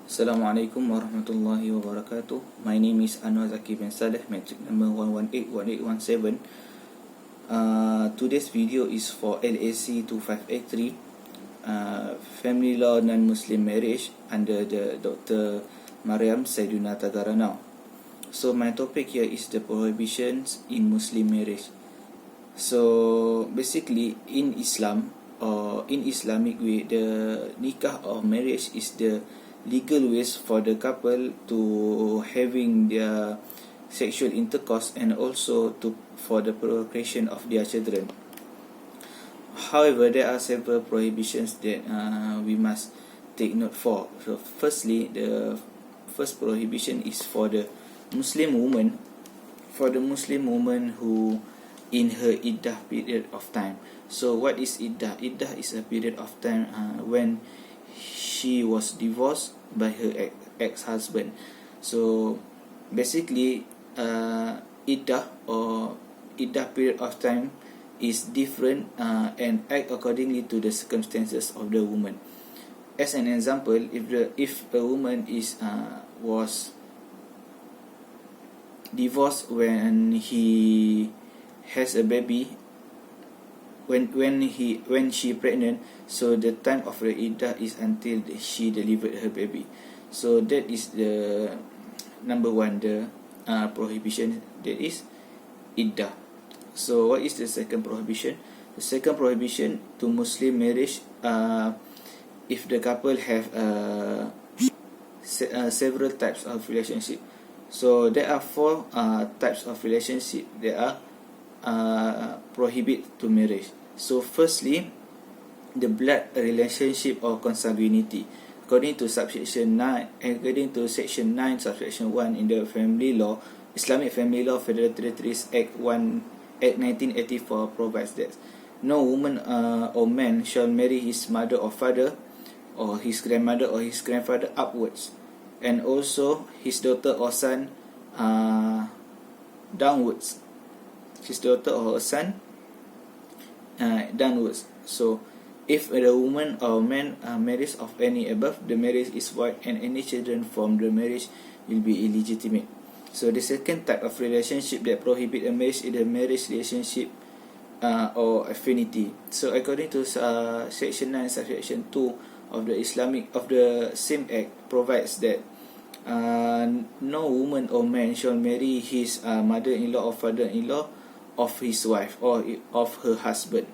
Assalamualaikum warahmatullahi wabarakatuh. My name is Anwar Zaki bin Saleh, metric number 1181817. Today's video is for LAC2583, Family Law Non-Muslim Marriage under the Dr. Mariam Saiduna Tagaranau. So my topic here is the prohibitions in Muslim marriage. So basically in Islam, or in Islamic way, the nikah or marriage is the legal ways for the couple to having their sexual intercourse and also for the procreation of their children. However, there are several prohibitions that we must take note for. So firstly, the first prohibition is for the Muslim woman, who in her iddah period of time. So what is iddah? Iddah is a period of time when she was divorced by her ex-husband. So basically, iddah or iddah period of time is different and act accordingly to the circumstances of the woman. As an example, if a woman was divorced when he has a baby, when she pregnant, so the time of the iddah is until she delivered her baby. So that is the number one, the prohibition, that is iddah. So what is the second prohibition? The second prohibition to Muslim marriage, if the couple have several types of relationship. So there are four types of relationship that are prohibit to marriage. So firstly, the blood relationship or consanguinity. According to section 9 subsection 1 in the family law, Islamic Family Law Federal Territories Act 1984 provides that no woman or man shall marry his mother or father, or his grandmother or his grandfather upwards, and also his daughter or son downwards. His daughter or son downwards. So if the woman or man marries of any above, the marriage is void and any children from the marriage will be illegitimate. So the second type of relationship that prohibit a marriage is the marriage relationship or affinity. So according to section 9 subsection 2 of the same act provides that no woman or man shall marry his mother-in-law or father-in-law of his wife or of her husband.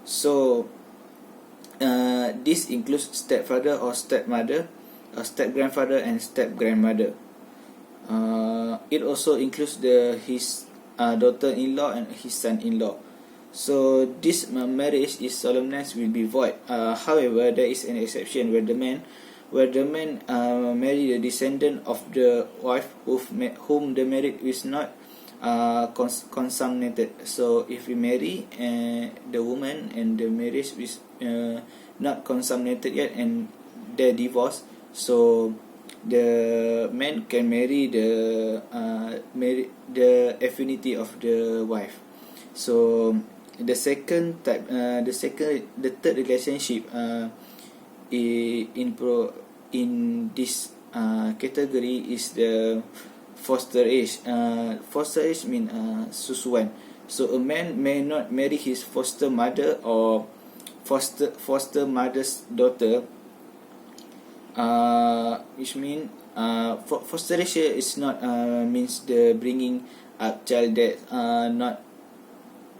So this includes stepfather or stepmother, step-grandfather and step-grandmother. It also includes his daughter-in-law and his son-in-law. So this marriage is solemnized will be void. However, there is an exception where the man marry the descendant of the wife whom the marriage is not consummated. So if we marry the woman and the marriage is not consummated yet and they're divorced, so the man can marry the affinity of the wife. So the third relationship in this category is the foster age. Foster age means susuan. So a man may not marry his foster mother or foster mother's daughter, which means foster age is not means the bringing up child that not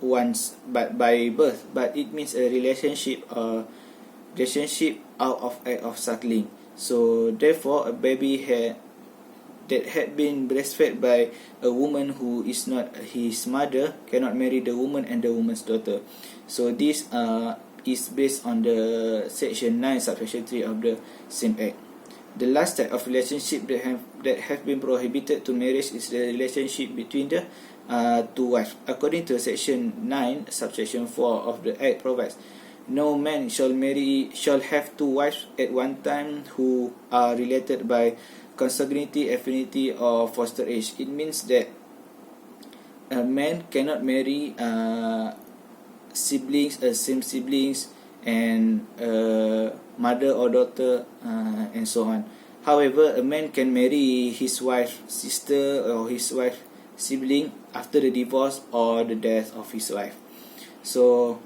once but by birth, but it means a relationship out of act of suckling. So therefore, a baby that had been breastfed by a woman who is not his mother cannot marry the woman and the woman's daughter. So this is based on the section 9 subsection 3 of the same act. The last type of relationship that have been prohibited to marriage is the relationship between the two wives. According to section 9 subsection 4 of the act provides, no man shall have two wives at one time who are related by consanguinity, affinity or foster age. It means that a man cannot marry same siblings and mother or daughter and so on. However, a man can marry his wife's sister or his wife's sibling after the divorce or the death of his wife. So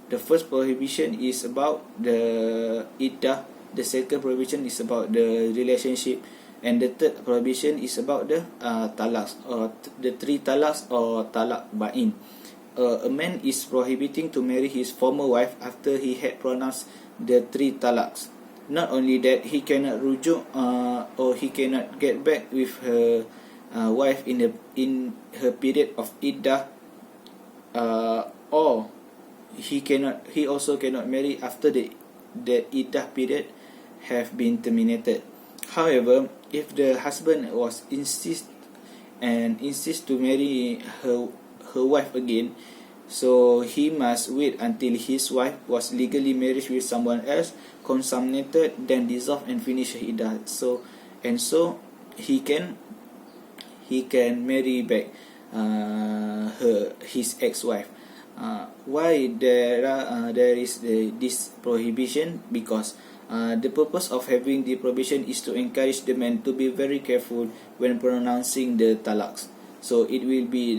the first prohibition is about the iddah, the second prohibition is about the relationship, and the third prohibition is about the talaq, or the three talaqs or talaq ba'in. A man is prohibiting to marry his former wife after he had pronounced the three talaqs. Not only that, he cannot rujuk or he cannot get back with her wife in her period of iddah, or he also cannot marry after the iddah period have been terminated. However, if the husband was insist to marry her wife again, so he must wait until his wife was legally married with someone else, consummated, then dissolved and finish her iddah. So he can marry back his ex-wife. Why there is this prohibition? Because the purpose of having the prohibition is to encourage the man to be very careful when pronouncing the talaqs. So it will be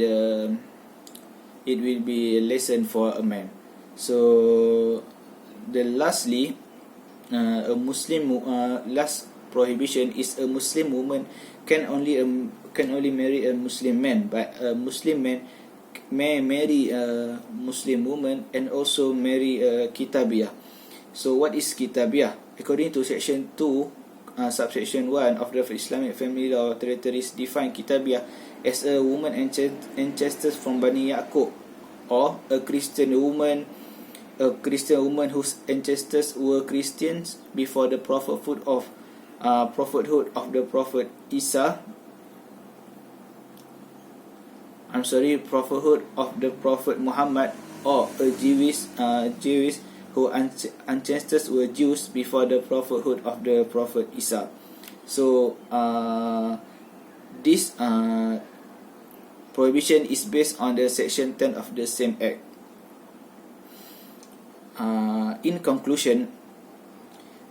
a lesson for a man. So lastly, last prohibition is a Muslim woman can only marry a Muslim man, but a Muslim man may marry a Muslim woman and also marry a kitabiyah. So what is kitabiyah? According to section 2, subsection 1 of the Islamic Family Law Territories, define kitabiyah as a woman ancestors from Bani Yaqub, or a Christian woman whose ancestors were Christians before the prophethood of the Prophet Isa. Prophethood of the Prophet Muhammad, or a Jewish whose ancestors were Jews before the prophethood of the Prophet Isa. So this prohibition is based on the section 10 of the same act. In conclusion,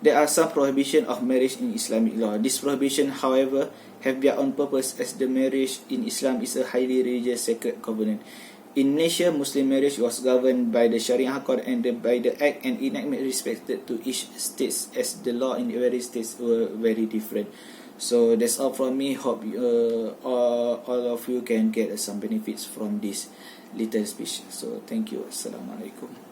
there are some prohibition of marriage in Islamic law. This prohibition, however, have their own purpose, as the marriage in Islam is a highly religious sacred covenant. In Malaysia, Muslim marriage was governed by the Sharia Code and by the Act and enactment respected to each state, as the law in the various states were very different. So that's all from me. Hope all of you can get some benefits from this little speech. So thank you. Assalamualaikum.